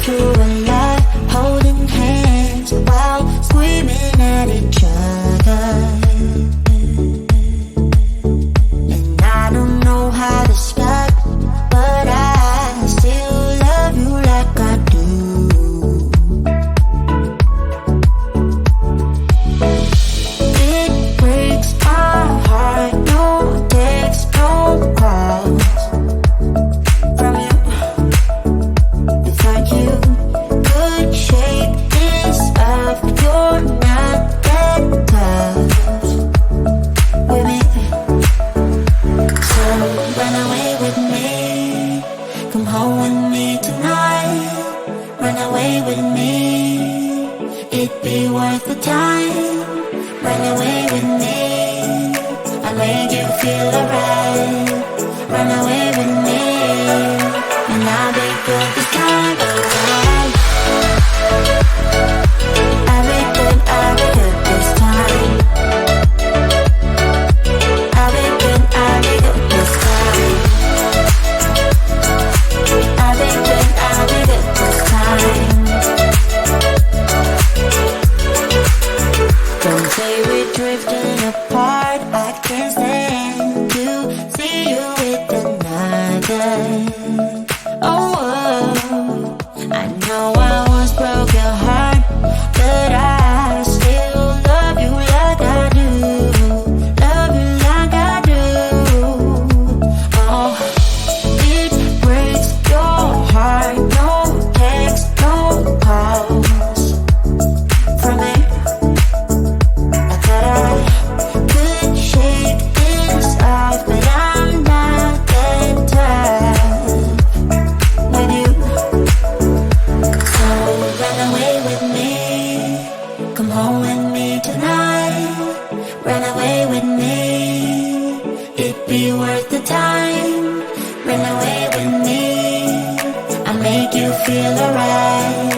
through a lot, holding hands while screaming at each other. And I don't know how to stop, but I still love you like I do. It breaks my heart, no text, no calls from you. It's like you could shake this off, but you're not that tough with me. So run away with me, come home with me tonight. Run away with me, it'd be worth the time. Run away with me, I made you feel alright. Run away with me, and I'll be good this time around. I'll be good this time. I'll be good this time. I'll be good this time. Don't say we're drifting apart, I can't stand to see you with another. Oh, I know I once broke your heart, but I still love you like I do. Love you like I do. Oh, it breaks your heart, no text, no calls from me. I thought I could shake this off, but I'm not that tough with you. So run away with me, come home with me tonight. Run away with me, it'd be worth the time. Run away with me, I'll make you feel alright.